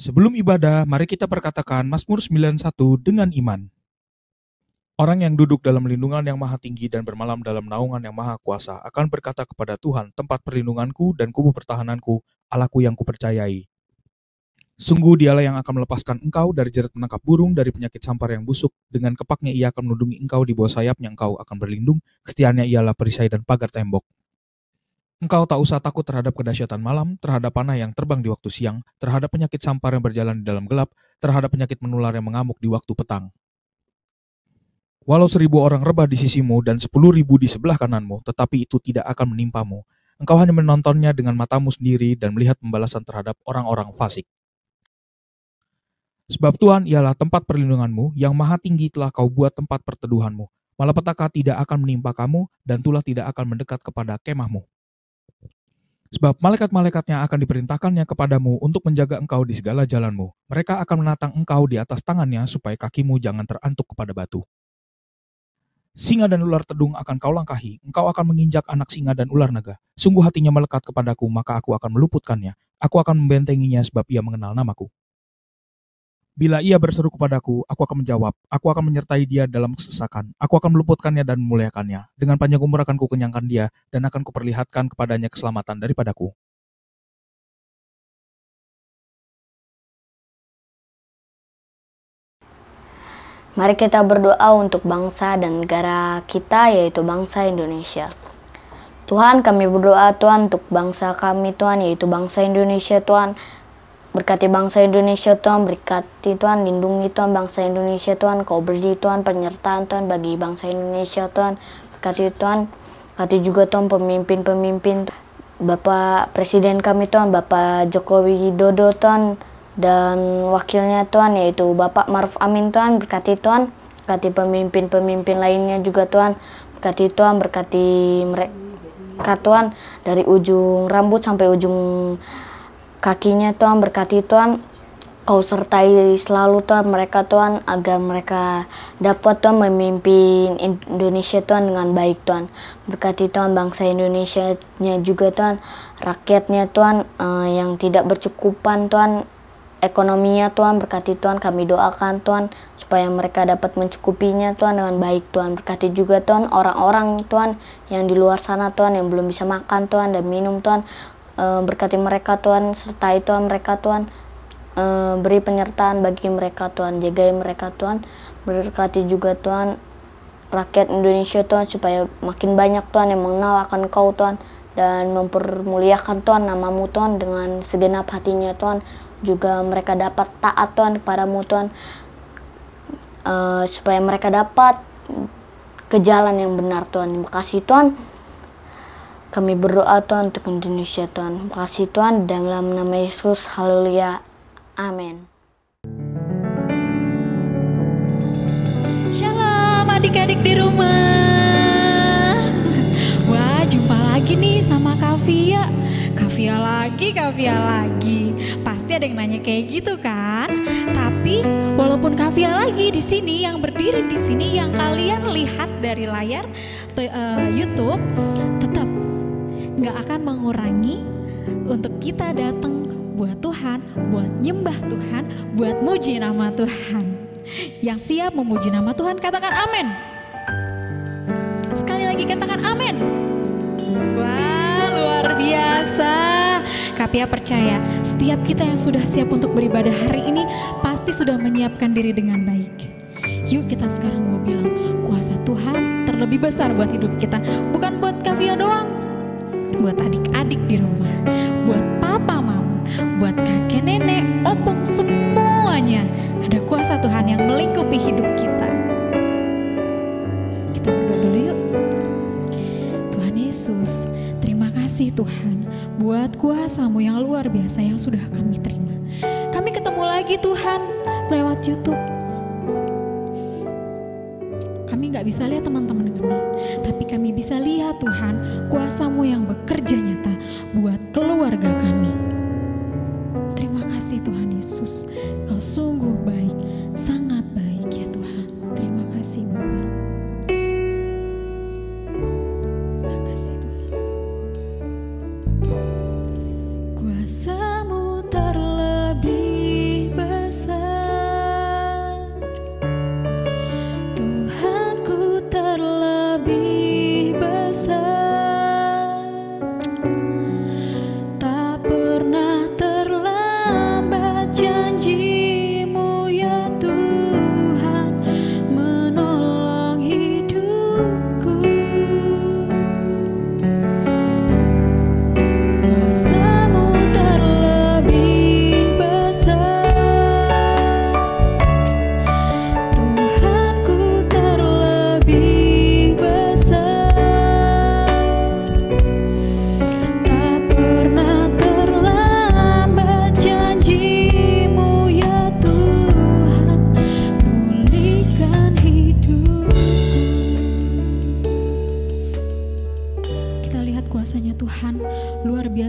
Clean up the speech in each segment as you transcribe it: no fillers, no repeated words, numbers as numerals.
Sebelum ibadah, mari kita perkatakan Mazmur 91 dengan iman. Orang yang duduk dalam lindungan yang maha tinggi dan bermalam dalam naungan yang maha kuasa akan berkata kepada Tuhan, tempat perlindunganku dan kubu pertahananku, Allahku yang kupercayai. Sungguh dialah yang akan melepaskan engkau dari jerat menangkap burung, dari penyakit sampar yang busuk. Dengan kepaknya ia akan melindungi engkau, di bawah sayapnya engkau akan berlindung. Kesetiaannya ialah perisai dan pagar tembok. Engkau tak usah takut terhadap kedahsyatan malam, terhadap panah yang terbang di waktu siang, terhadap penyakit sampar yang berjalan di dalam gelap, terhadap penyakit menular yang mengamuk di waktu petang. Walau 1.000 orang rebah di sisimu dan 10.000 di sebelah kananmu, tetapi itu tidak akan menimpamu. Engkau hanya menontonnya dengan matamu sendiri dan melihat pembalasan terhadap orang-orang fasik. Sebab Tuhan ialah tempat perlindunganmu, yang maha tinggi telah kau buat tempat perteduhanmu. Malapetaka tidak akan menimpa kamu, dan tulah tidak akan mendekat kepada kemahmu. Sebab malaikat-malaikatnya akan diperintahkannya kepadamu untuk menjaga engkau di segala jalanmu. Mereka akan menatang engkau di atas tangannya, supaya kakimu jangan terantuk kepada batu. Singa dan ular tedung akan kau langkahi, engkau akan menginjak anak singa dan ular naga. Sungguh hatinya melekat kepadaku, maka aku akan meluputkannya. Aku akan membentenginya sebab ia mengenal namaku. Bila ia berseru kepadaku, aku akan menjawab. Aku akan menyertai dia dalam kesesakan. Aku akan meluputkannya dan memuliakannya. Dengan panjang umur akan kukenyangkan dia, dan akan kuperlihatkan kepadanya keselamatan daripadaku. Mari kita berdoa untuk bangsa dan negara kita, yaitu bangsa Indonesia. Tuhan, kami berdoa Tuhan untuk bangsa kami Tuhan, yaitu bangsa Indonesia Tuhan. Berkati bangsa Indonesia Tuhan, berkati Tuhan, lindungi Tuhan bangsa Indonesia Tuhan. Kau beri Tuhan penyertaan Tuhan bagi bangsa Indonesia Tuhan. Berkati Tuhan, berkati juga Tuhan pemimpin-pemimpin, Bapak Presiden kami Tuhan, Bapak Jokowi Widodo Tuhan, dan wakilnya Tuhan, yaitu Bapak Maruf Amin Tuhan. Berkati Tuhan, berkati pemimpin-pemimpin lainnya juga Tuhan. Berkati Tuhan, berkati mereka Tuhan, dari ujung rambut sampai ujung kakinya Tuhan. Berkati Tuhan, kau sertai selalu Tuhan mereka Tuhan, agar mereka dapat Tuhan memimpin Indonesia Tuhan dengan baik Tuhan. Berkati Tuhan bangsa Indonesia-nya juga Tuhan, rakyatnya Tuhan yang tidak bercukupan Tuhan, ekonominya Tuhan. Berkati Tuhan, kami doakan Tuhan supaya mereka dapat mencukupinya Tuhan dengan baik Tuhan. Berkati juga Tuhan orang-orang Tuhan yang di luar sana Tuhan, yang belum bisa makan Tuhan dan minum Tuhan. Berkati mereka Tuhan, sertai Tuhan mereka Tuhan, beri penyertaan bagi mereka Tuhan, jagai mereka Tuhan. Berkati juga Tuhan rakyat Indonesia Tuhan, supaya makin banyak Tuhan yang mengenal akan Kau Tuhan, dan mempermuliakan Tuhan namamu Tuhan dengan segenap hatinya Tuhan. Juga mereka dapat taat Tuhan kepadamu Tuhan, supaya mereka dapat ke jalan yang benar Tuhan. Terima kasih Tuhan. Kami berdoa Tuhan untuk Indonesia Tuhan. Terima kasih Tuhan, dalam nama Yesus. Haleluya. Amin. Shalom adik-adik di rumah. Wah, jumpa lagi nih sama Kavia. Kavia lagi. Pasti ada yang nanya kayak gitu kan? Tapi walaupun Kavia lagi di sini, yang berdiri di sini, yang kalian lihat dari layar YouTube, tetap nggak akan mengurangi untuk kita datang buat Tuhan, buat nyembah Tuhan, buat muji nama Tuhan. Yang siap memuji nama Tuhan katakan amin. Sekali lagi katakan amin. Wah, luar biasa. Kavia percaya setiap kita yang sudah siap untuk beribadah hari ini pasti sudah menyiapkan diri dengan baik. Yuk kita sekarang mau bilang kuasa Tuhan terlebih besar buat hidup kita. Bukan buat Kavia doang, buat adik-adik di rumah, buat papa mama, buat kakek nenek, opung, semuanya. Ada kuasa Tuhan yang melingkupi hidup kita. Kita berdoa dulu yuk. Tuhan Yesus, terima kasih Tuhan buat kuasa-Mu yang luar biasa yang sudah kami terima. Kami ketemu lagi Tuhan lewat YouTube. Kami gak bisa lihat teman-teman kami, tapi kami bisa lihat Tuhan kuasa-Mu yang bekerja nyata buat keluarga kami. Terima kasih Tuhan Yesus, Kau sungguh baik, sangat baik ya Tuhan. Terima kasih Bapa. Terima kasih Tuhan. Kuasa-Mu terlebih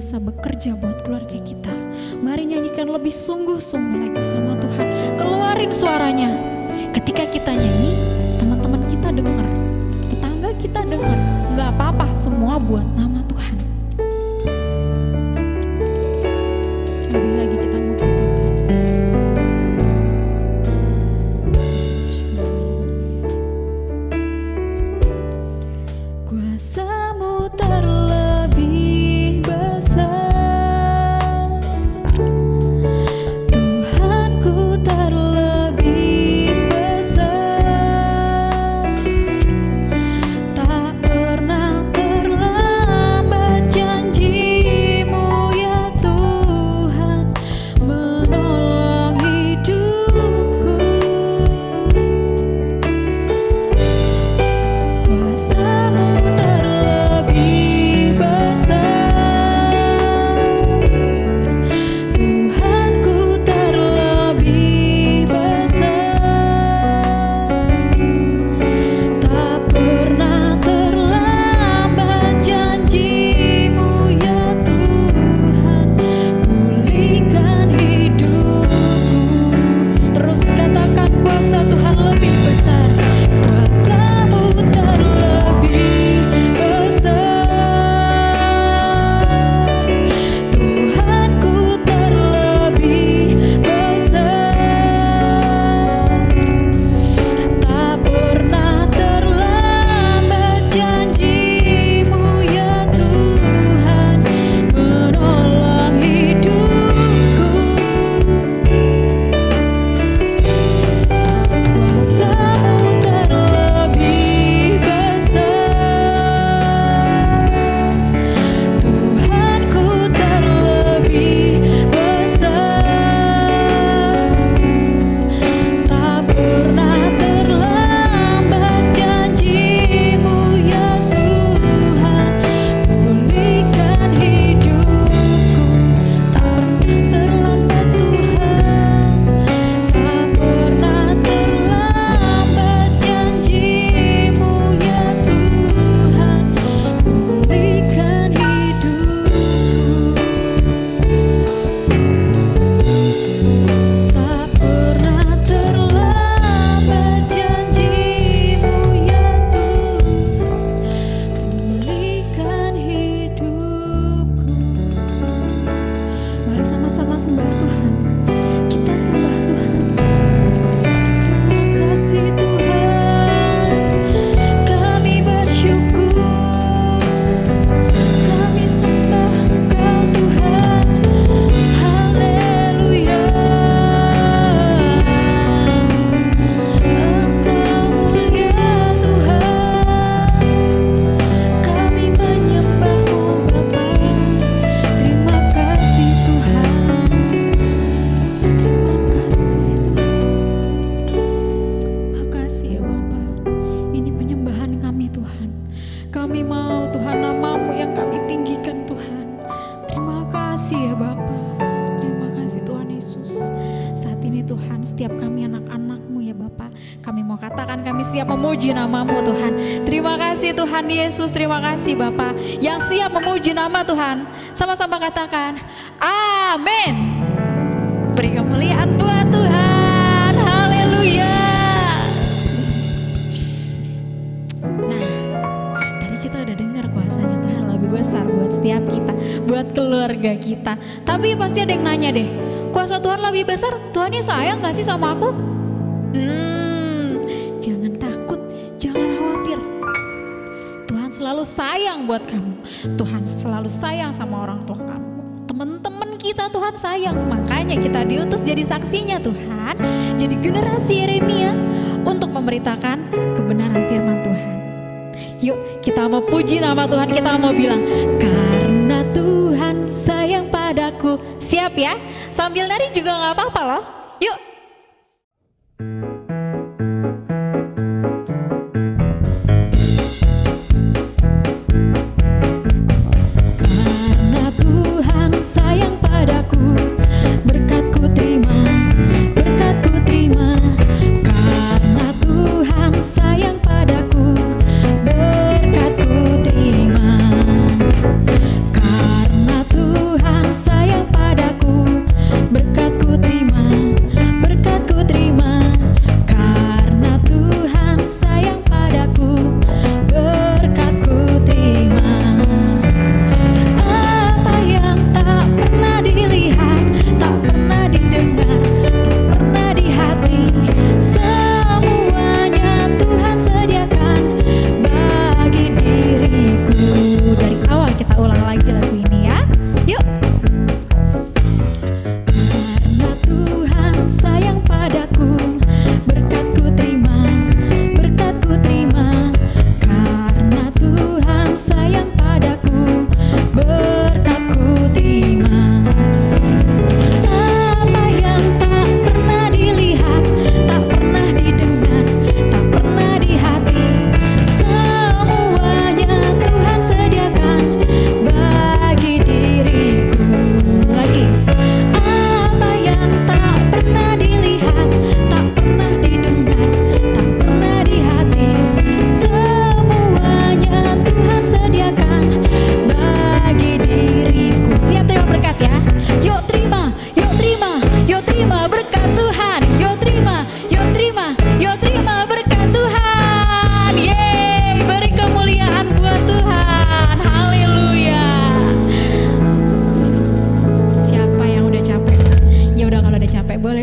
biasa bekerja buat keluarga kita. Mari nyanyikan lebih sungguh-sungguh lagi sama Tuhan. Keluarin suaranya. Ketika kita nyanyi, teman-teman kita dengar, tetangga kita dengar. Gak apa-apa, semua buat nama Tuhan. Lebih lagi kita mau katakan. Kuasamu terlebih besar, Tuhanku terlebih besar. Tak pernah terlambat janjimu ya Tuhan, menolong hidupku. Kuasamu terlebih besar, Tuhanku terlebih besar. Tak pernah terlambat janjimu ya Tuhan, pulihkan hidupku. Terus katakan, kuasa Tuhan lebih besar. Kuasamu terlebih besar, Tuhanku terlebih besar. Tak pernah terlambat janjimu ya Tuhan, menolong hidupku. Kuasamu terlebih besar, Tuhanku terlebih besar. Tak pernah terlambat janjimu ya Tuhan, pulihkan hidupku. Tak pernah terlambat Tuhan, tak pernah terlambat janjimu ya Tuhan, pulihkan hidupku. Tak pernah terlambat janjimu ya Tuhan, pulihkan hidupku. Mari sama-sama sembah Tuhan. Kita sembah Tuhan. Terima kasih Tuhan, kami bersyukur, kami sembah Engkau Tuhan. Haleluya. Engkau mulia Tuhan, kami menyembah-Mu Bapa. Terima kasih Tuhan, terima kasih Tuhan. Makasih ya Bapa, ini penyembahan kami Tuhan. Kami mau Tuhan nama-Mu yang kami tinggikan Tuhan. Terima kasih ya Bapa, terima kasih Tuhan Yesus. Saat ini Tuhan, setiap kami anak-anak-Mu ya Bapa, kami mau katakan kami siap memuji nama-Mu Tuhan. Terima kasih Tuhan Yesus, terima kasih Bapa yang siap memuji nama Tuhan. Sama-sama katakan, amin. Beri kemuliaan buat Tuhan, haleluya. Nah, tadi kita udah dengar kuasanya Tuhan lebih besar buat setiap kita, buat keluarga kita. Tapi pasti ada yang nanya deh, kuasa Tuhan lebih besar, Tuhannya sayang gak sih sama aku? Jangan takut, jangan khawatir. Tuhan selalu sayang buat kamu. Tuhan selalu sayang sama orang tua kamu. Teman-teman kita Tuhan sayang. Makanya kita diutus jadi saksinya Tuhan. Jadi generasi Yeremia untuk memberitakan kebenaran firman Tuhan. Yuk kita mau puji nama Tuhan, kita mau bilang, karena Tuhan sayang padaku. Siap ya? Sambil nari juga gak apa-apa loh. Yuk. Karena Tuhan sayang padaku, berkatku terima, berkatku terima. Karena Tuhan sayang padaku, berkatku terima. Karena Tuhan boleh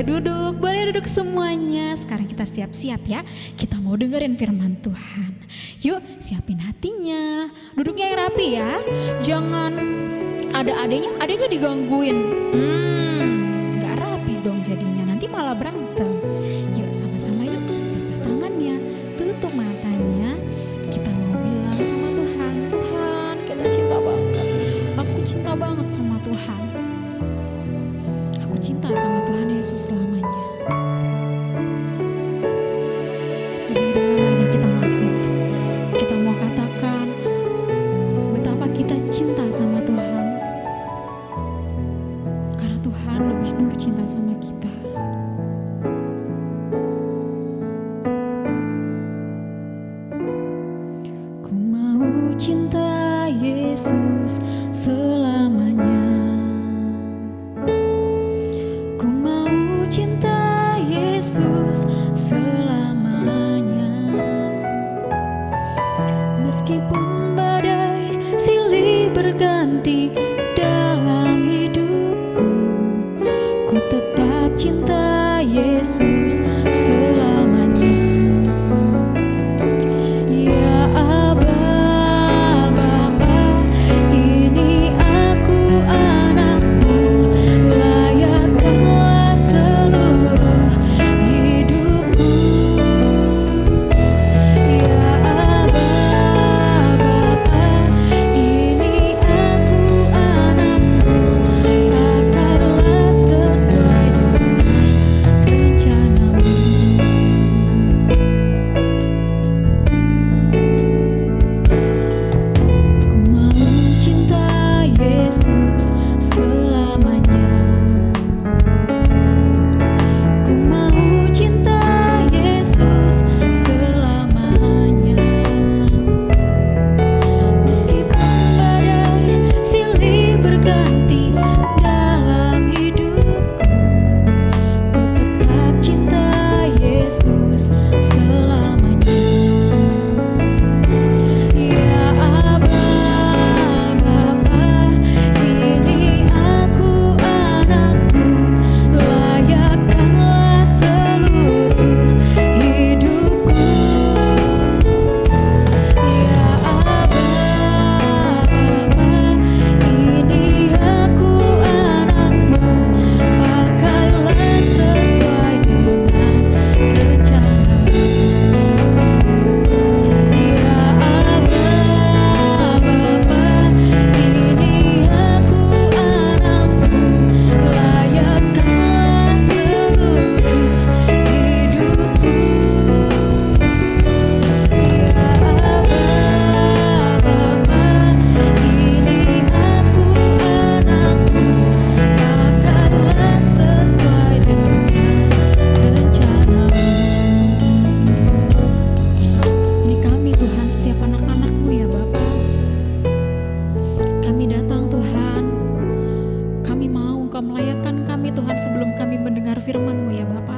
duduk semuanya. Sekarang kita siap-siap ya. Kita mau dengerin firman Tuhan. Yuk, siapin hatinya. Duduknya yang rapi ya. Jangan ada adanya digangguin. Gak rapi dong jadinya. Nanti malah berantem. Yuk, sama-sama yuk. Buka tangannya, tutup matanya. Kita mau bilang sama Tuhan, Tuhan, kita cinta banget. Aku cinta banget sama Tuhan. Aku cinta sama Tuhan Yesus selamanya. Lebih dalam lagi kita masuk. Kita mau katakan betapa kita cinta sama Tuhan. Karena Tuhan lebih dulu cinta sama kita. Ku mau cinta Yesus selamanya. Ku mau cinta Yesus selamanya. Meskipun badai silih berganti dalam hidupku, ku tetap cinta Yesus selamanya. Ya Aba, Bapa, ini aku anakmu, layakkanlah seluruh hidupku. Ya Aba, Bapa, ini aku anakmu, akarlah sesuai dengan rencanamu. Ku mau cinta Yesus selamanya. Ku mau cinta Yesus selamanya. Meskipun badai silih berganti dalam hidupku, ku tetap cinta Yesus selamanya. Ya Aba, Bapa, ini aku anakmu, layakkanlah seluruh hidupku. Ya Aba, Bapa, ini aku anakmu, pakailah sesuai dengan rencanamu. Ya Aba, Bapa, ini aku anakmu, layakkanlah seluruh hidupku. Ya Aba, Bapa, ini aku anakmu, pakailah sesuai dengan rencanamu. Ini kami Tuhan, setiap anak-anak-Mu ya Bapa. Kami datang Tuhan, kami mau Engkau melayakkan kami Tuhan sebelum kami mendengar firman-Mu ya Bapa.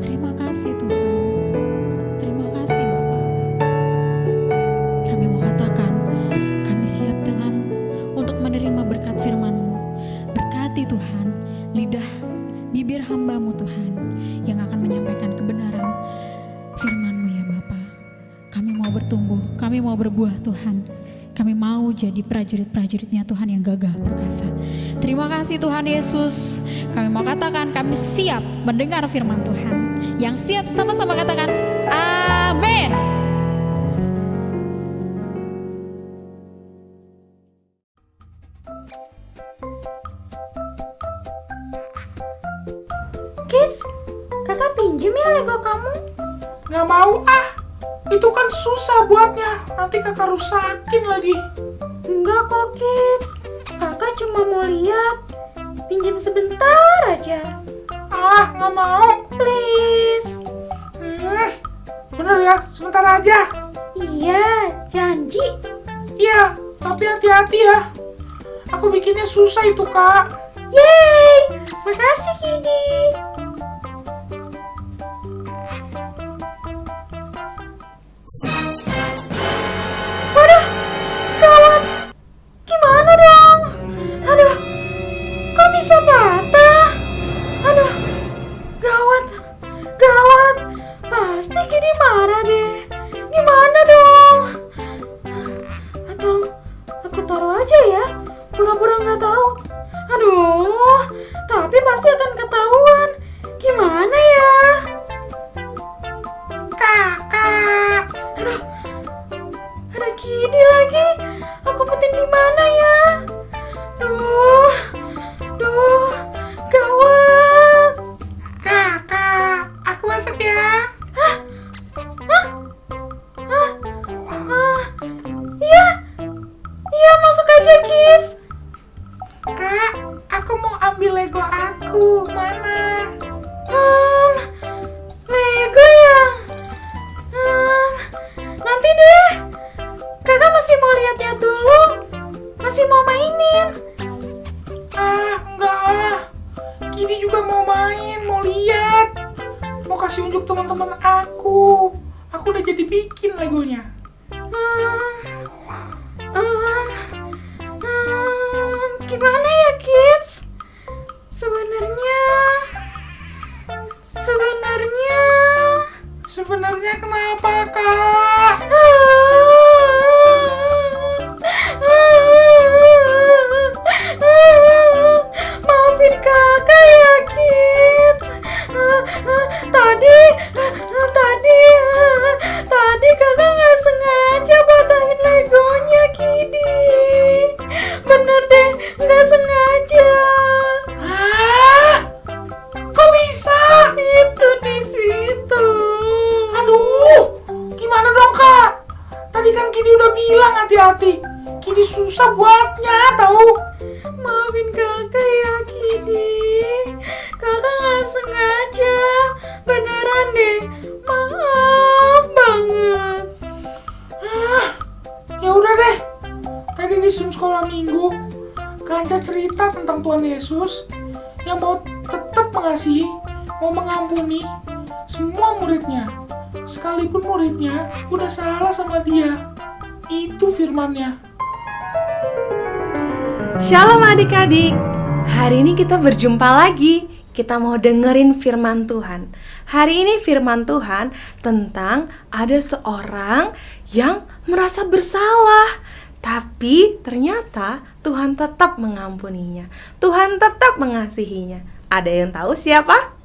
Terima kasih Tuhan, terima kasih Bapa. Kami mau katakan, kami siap Tuhan untuk menerima berkat firman-Mu. Berkati Tuhan, lidah bibir hamba-Mu Tuhan, yang akan menyampaikan kebenaran firman-Mu ya Bapa. Kami mau bertumbuh, kami mau berbuah Tuhan. Kami mau jadi prajurit-prajuritnya Tuhan yang gagah perkasa. Terima kasih Tuhan Yesus. Kami mau katakan kami siap mendengar firman Tuhan. Yang siap sama-sama katakan amin. Kids, kakak pinjem ya Lego kamu? Nggak mau ah, itu kan susah buatnya, nanti kakak rusakin lagi. Enggak kok Kids, kakak cuma mau lihat. Pinjem sebentar aja. Ah, nggak mau. Please. Bener ya, sebentar aja. Iya, janji. Iya, tapi hati-hati ya. Aku bikinnya susah itu kak. Yeay, makasih Kidi. Waduh, gawat. Gimana dong? Aduh, kok bisa patah? Kini juga mau main, mau lihat. Mau kasih unjuk teman-teman aku. Aku udah jadi bikin legonya. Gimana ya, kids? Sebenarnya kenapa, Kak? Maafin kakak ya, kids. Tadi kakak nggak sengaja patahin legonya, Kidi. Bener deh, nggak sengaja. Hah? Kok bisa? Itu di situ. Aduh, gimana dong, Kak? Tadi kan Kidi udah bilang hati-hati. Kidi susah buatnya, tahu? Maafin kakak ya, Kidi. Kakak nggak sengaja. Beneran deh, maaf banget. Ya udah deh. Tadi di Zoom sekolah minggu, Kanca cerita tentang Tuhan Yesus yang mau tetap mengasihi, mau mengampuni semua muridnya. Sekalipun muridnya udah salah sama dia. Itu firman-Nya. Shalom adik-adik, hari ini kita berjumpa lagi. Kita mau dengerin firman Tuhan. Hari ini firman Tuhan tentang ada seorang yang merasa bersalah, tapi ternyata Tuhan tetap mengampuninya. Tuhan tetap mengasihinya. Ada yang tahu siapa?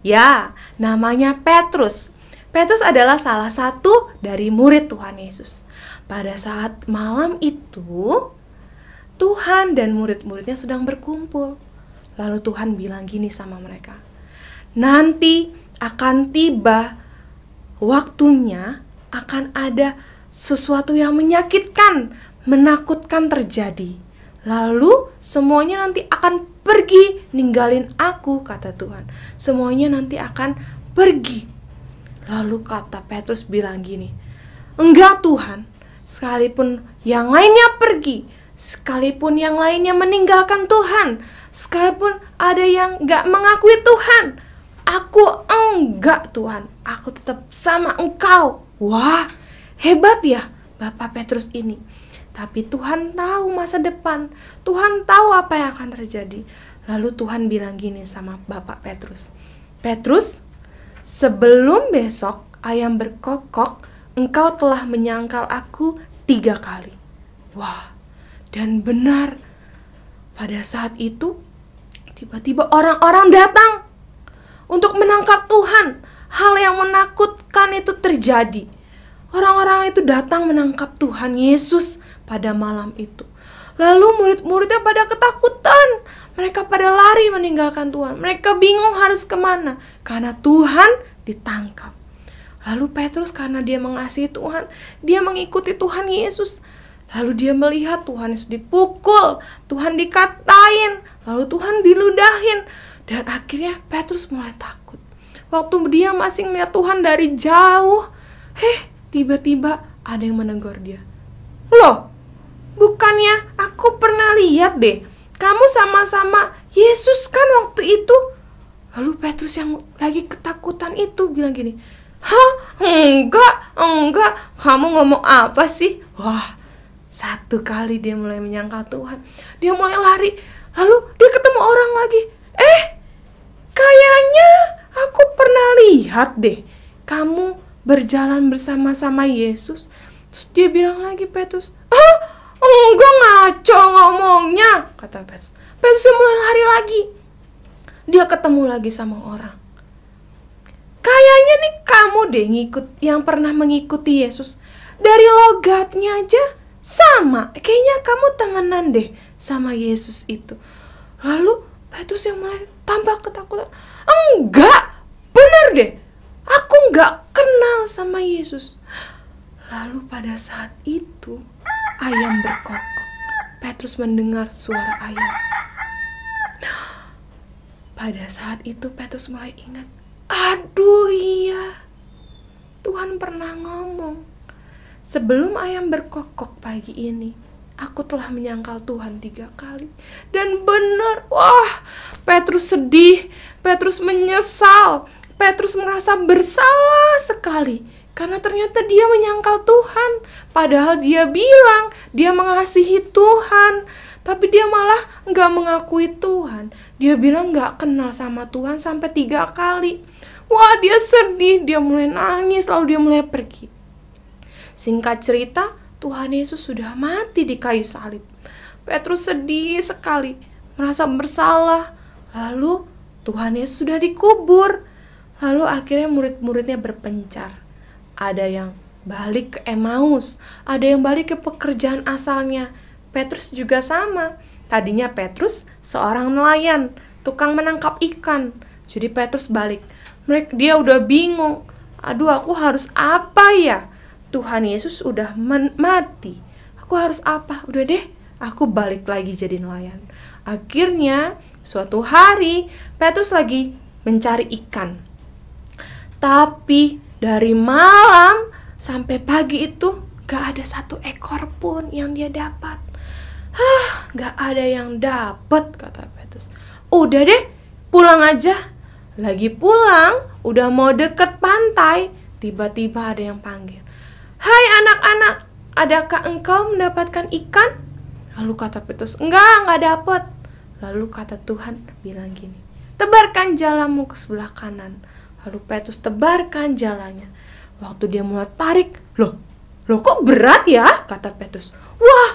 Ya, namanya Petrus. Petrus adalah salah satu dari murid Tuhan Yesus. Pada saat malam itu, Tuhan dan murid-muridnya sedang berkumpul. Lalu Tuhan bilang gini sama mereka, nanti akan tiba waktunya, akan ada sesuatu yang menyakitkan, menakutkan terjadi. Lalu semuanya nanti akan pergi ninggalin aku, kata Tuhan. Semuanya nanti akan pergi. Lalu kata Petrus bilang gini, enggak Tuhan, sekalipun yang lainnya pergi, sekalipun yang lainnya meninggalkan Tuhan, sekalipun ada yang gak mengakui Tuhan, aku enggak Tuhan, aku tetap sama Engkau. Wah, hebat ya Bapak Petrus ini. Tapi Tuhan tahu masa depan, Tuhan tahu apa yang akan terjadi. Lalu Tuhan bilang gini sama Bapak Petrus, Petrus, sebelum besok ayam berkokok, engkau telah menyangkal aku 3 kali. Wah, dan benar, pada saat itu tiba-tiba orang-orang datang untuk menangkap Tuhan. Hal yang menakutkan itu terjadi. Orang-orang itu datang menangkap Tuhan Yesus pada malam itu. Lalu murid-muridnya pada ketakutan. Mereka pada lari meninggalkan Tuhan. Mereka bingung harus kemana, karena Tuhan ditangkap. Lalu Petrus karena dia mengasihi Tuhan, dia mengikuti Tuhan Yesus. Lalu dia melihat Tuhan Yesus dipukul, Tuhan dikatain, lalu Tuhan diludahin. Dan akhirnya Petrus mulai takut. Waktu dia masih melihat Tuhan dari jauh, tiba-tiba ada yang menegur dia. Loh, bukannya aku pernah lihat deh, kamu sama-sama Yesus kan waktu itu? Lalu Petrus yang lagi ketakutan itu bilang gini, hah? Enggak, kamu ngomong apa sih? Wah, 1 kali dia mulai menyangkal Tuhan. Dia mulai lari. Lalu dia ketemu orang lagi. Kayaknya aku pernah lihat deh kamu berjalan bersama-sama Yesus. Terus dia bilang lagi Petrus, enggak, ngaco ngomongnya, kata Petrus. Petrus mulai lari lagi. Dia ketemu lagi sama orang. Kayaknya nih kamu deh yang pernah mengikuti Yesus. Dari logatnya aja sama, kayaknya kamu temenan deh sama Yesus itu. Lalu Petrus yang mulai tambah ketakutan. Enggak, bener deh, aku enggak kenal sama Yesus. Lalu pada saat itu ayam berkokok. Petrus mendengar suara ayam. Pada saat itu Petrus mulai ingat, aduh iya, Tuhan pernah ngomong, sebelum ayam berkokok pagi ini, aku telah menyangkal Tuhan 3 kali. Dan benar, wah, Petrus sedih, Petrus menyesal, Petrus merasa bersalah sekali. Karena ternyata dia menyangkal Tuhan. Padahal dia bilang dia mengasihi Tuhan, tapi dia malah gak mengakui Tuhan. Dia bilang gak kenal sama Tuhan sampai 3 kali. Wah, dia sedih, dia mulai nangis, lalu dia mulai pergi. Singkat cerita, Tuhan Yesus sudah mati di kayu salib. Petrus sedih sekali, merasa bersalah. Lalu Tuhan Yesus sudah dikubur. Lalu akhirnya murid-muridnya berpencar. Ada yang balik ke Emmaus, ada yang balik ke pekerjaan asalnya. Petrus juga sama. Tadinya Petrus seorang nelayan, tukang menangkap ikan. Jadi Petrus balik. Dia udah bingung. Aduh, aku harus apa ya? Tuhan Yesus udah mati. Aku harus apa? Udah deh, aku balik lagi jadi nelayan. Akhirnya, suatu hari Petrus lagi mencari ikan. Tapi dari malam sampai pagi itu gak ada 1 ekor pun yang dia dapat. Gak ada yang dapat, kata Petrus. Udah deh, pulang aja. Lagi pulang, udah mau deket pantai, tiba-tiba ada yang panggil. Hai anak-anak, adakah engkau mendapatkan ikan? Lalu kata Petrus, enggak dapat. Lalu kata Tuhan bilang gini, tebarkan jalamu ke sebelah kanan. Lalu Petrus tebarkan jalannya. Waktu dia mulai tarik, loh kok berat ya? Kata Petrus. Wah,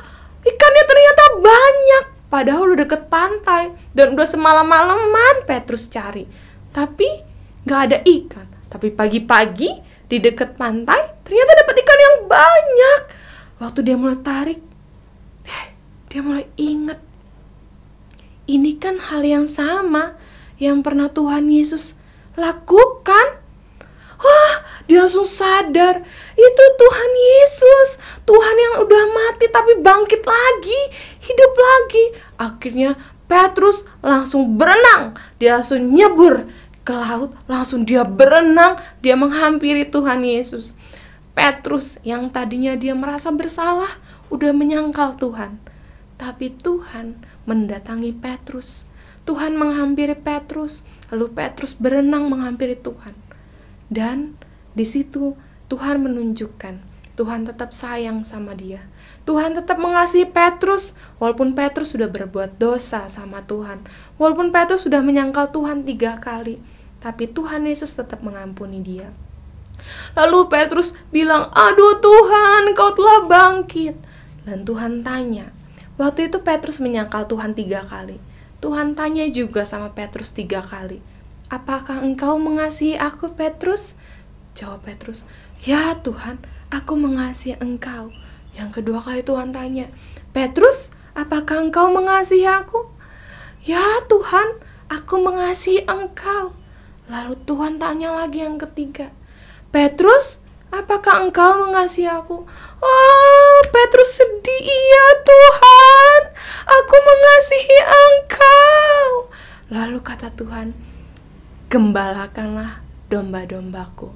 ikannya ternyata banyak. Padahal udah deket pantai dan udah semalam-malaman Petrus cari. Tapi gak ada ikan. Tapi pagi-pagi di deket pantai ternyata dapat ikan yang banyak. Waktu dia mulai tarik, dia mulai ingat. Ini kan hal yang sama yang pernah Tuhan Yesus lakukan. Wah, dia langsung sadar, itu Tuhan Yesus, Tuhan yang udah mati tapi bangkit lagi, hidup lagi. Akhirnya Petrus langsung berenang, dia langsung nyebur ke laut, langsung dia berenang, dia menghampiri Tuhan Yesus. Petrus yang tadinya dia merasa bersalah, udah menyangkal Tuhan. Tapi Tuhan mendatangi Petrus, Tuhan menghampiri Petrus, lalu Petrus berenang menghampiri Tuhan. Dan di situ Tuhan menunjukkan, Tuhan tetap sayang sama dia. Tuhan tetap mengasihi Petrus, walaupun Petrus sudah berbuat dosa sama Tuhan. Walaupun Petrus sudah menyangkal Tuhan 3 kali, tapi Tuhan Yesus tetap mengampuni dia. Lalu Petrus bilang, aduh Tuhan, Kau telah bangkit. Dan Tuhan tanya, waktu itu Petrus menyangkal Tuhan 3 kali. Tuhan tanya juga sama Petrus 3 kali, apakah engkau mengasihi aku, Petrus? Jawab Petrus, ya Tuhan, aku mengasihi engkau. Yang kedua kali Tuhan tanya, Petrus, apakah engkau mengasihi aku? Ya Tuhan, aku mengasihi engkau. Lalu Tuhan tanya lagi yang ketiga, Petrus, apakah engkau mengasihi aku? Oh, Petrus sedih, iya Tuhan, aku mengasihi engkau. Lalu kata Tuhan, gembalakanlah domba-dombaku.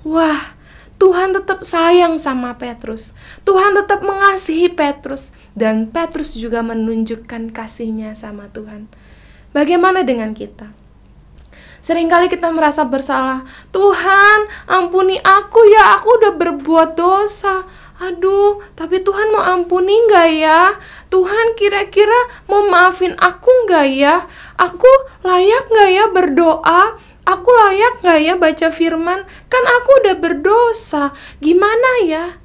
Wah, Tuhan tetap sayang sama Petrus. Tuhan tetap mengasihi Petrus. Dan Petrus juga menunjukkan kasihnya sama Tuhan. Bagaimana dengan kita? Seringkali kita merasa bersalah. Tuhan, ampuni aku ya, aku udah berbuat dosa. Aduh, tapi Tuhan mau ampuni gak ya? Tuhan kira-kira mau maafin aku gak ya? Aku layak gak ya berdoa? Aku layak gak ya baca firman? Kan aku udah berdosa. Gimana ya?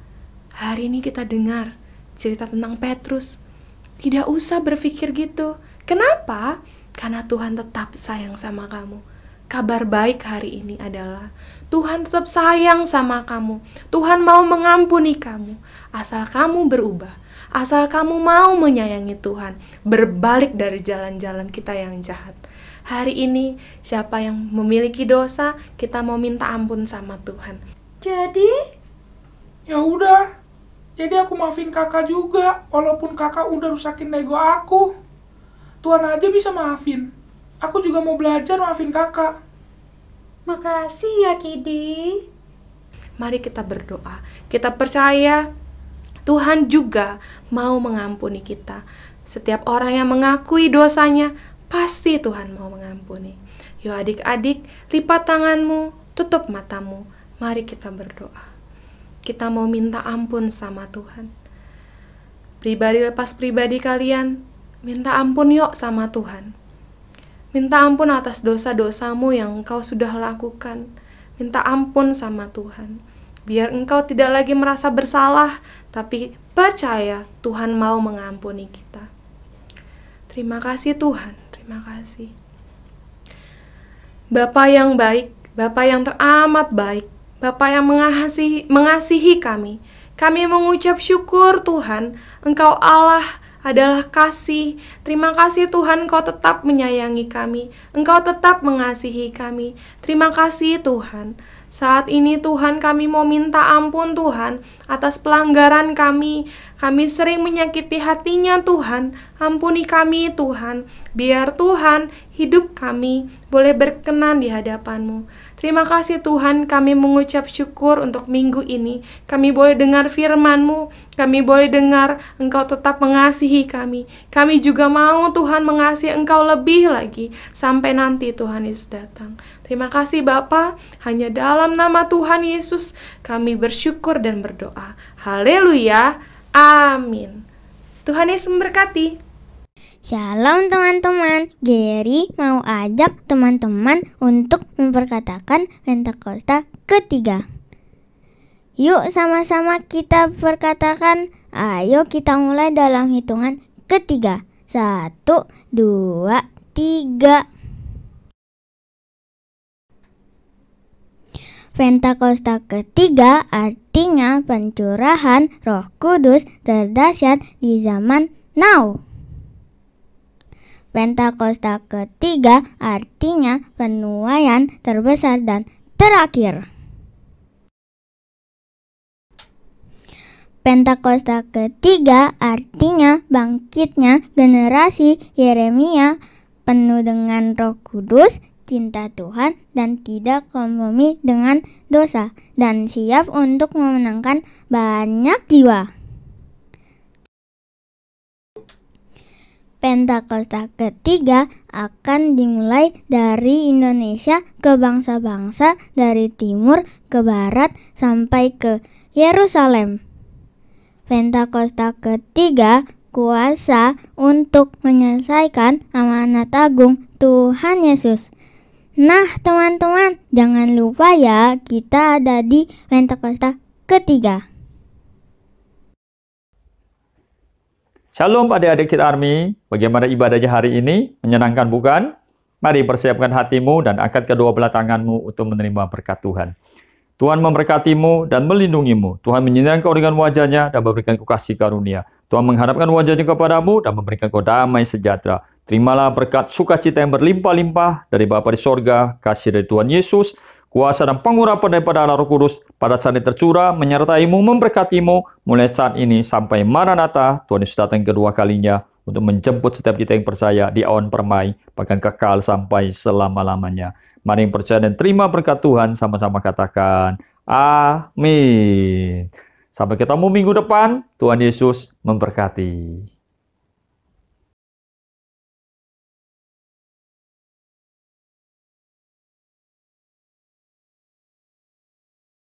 Hari ini kita dengar cerita tentang Petrus. Tidak usah berpikir gitu. Kenapa? Karena Tuhan tetap sayang sama kamu. Kabar baik hari ini adalah Tuhan tetap sayang sama kamu. Tuhan mau mengampuni kamu. Asal kamu berubah. Asal kamu mau menyayangi Tuhan. Berbalik dari jalan-jalan kita yang jahat. Hari ini siapa yang memiliki dosa, kita mau minta ampun sama Tuhan. Jadi? Ya udah. Jadi aku maafin kakak juga, walaupun kakak udah rusakin ego aku. Tuhan aja bisa maafin. Aku juga mau belajar maafin kakak. Makasih ya Kidi. Mari kita berdoa. Kita percaya Tuhan juga mau mengampuni kita. Setiap orang yang mengakui dosanya, pasti Tuhan mau mengampuni. Yuk adik-adik, lipat tanganmu, tutup matamu. Mari kita berdoa. Kita mau minta ampun sama Tuhan. Pribadi lepas pribadi kalian, minta ampun yuk sama Tuhan. Minta ampun atas dosa-dosamu yang engkau sudah lakukan. Minta ampun sama Tuhan. Biar engkau tidak lagi merasa bersalah, tapi percaya Tuhan mau mengampuni kita. Terima kasih Tuhan, terima kasih. Bapa yang baik, Bapa yang teramat baik, Bapa yang mengasihi kami. Kami mengucap syukur Tuhan, Engkau Allah adalah kasih. Terima kasih Tuhan, Engkau tetap menyayangi kami. Engkau tetap mengasihi kami. Terima kasih Tuhan. Saat ini Tuhan, kami mau minta ampun Tuhan atas pelanggaran kami. Kami sering menyakiti hatinya Tuhan. Ampuni kami Tuhan. Biar Tuhan, hidup kami boleh berkenan di hadapan-Mu. Terima kasih Tuhan, kami mengucap syukur untuk minggu ini. Kami boleh dengar firman-Mu, kami boleh dengar Engkau tetap mengasihi kami. Kami juga mau Tuhan mengasihi Engkau lebih lagi, sampai nanti Tuhan Yesus datang. Terima kasih Bapa, hanya dalam nama Tuhan Yesus kami bersyukur dan berdoa. Haleluya, amin. Tuhan Yesus memberkati. Shalom teman-teman, Geri mau ajak teman-teman untuk memperkatakan Pentakosta ketiga. Yuk sama-sama kita perkatakan. Ayo kita mulai dalam hitungan ketiga. 1, 2, 3. Pentakosta ketiga artinya pencurahan Roh Kudus terdahsyat di zaman now. Pentakosta ketiga artinya penuaian terbesar dan terakhir. Pentakosta ketiga artinya bangkitnya generasi Yeremia penuh dengan Roh Kudus, cinta Tuhan, dan tidak kompromi dengan dosa, dan siap untuk memenangkan banyak jiwa. Pentakosta ketiga akan dimulai dari Indonesia ke bangsa-bangsa dari timur ke barat sampai ke Yerusalem. Pentakosta ketiga kuasa untuk menyelesaikan amanat agung Tuhan Yesus. Nah teman-teman, jangan lupa ya, kita ada di Pentakosta ketiga. Shalom adik-adik Kid Army, bagaimana ibadahnya hari ini? Menyenangkan bukan? Mari persiapkan hatimu dan angkat kedua belah tanganmu untuk menerima berkat Tuhan. Tuhan memberkatimu dan melindungimu. Tuhan menyinari kau dengan wajahnya dan memberikan kau kasih karunia. Tuhan menghadapkan wajahnya kepadamu dan memberikan kau damai sejahtera. Terimalah berkat sukacita yang berlimpah-limpah dari Bapa di sorga, kasih dari Tuhan Yesus, kuasa dan pengurapan daripada Allah Roh Kudus pada saat ini tercurah, menyertaimu, memberkatimu, mulai saat ini sampai Maranatha, Tuhan Yesus datang kedua kalinya untuk menjemput setiap kita yang percaya di awan permai, bahkan kekal sampai selama-lamanya. Mari yang percaya dan terima berkat Tuhan, sama-sama katakan, amin. Sampai ketemu minggu depan, Tuhan Yesus memberkati.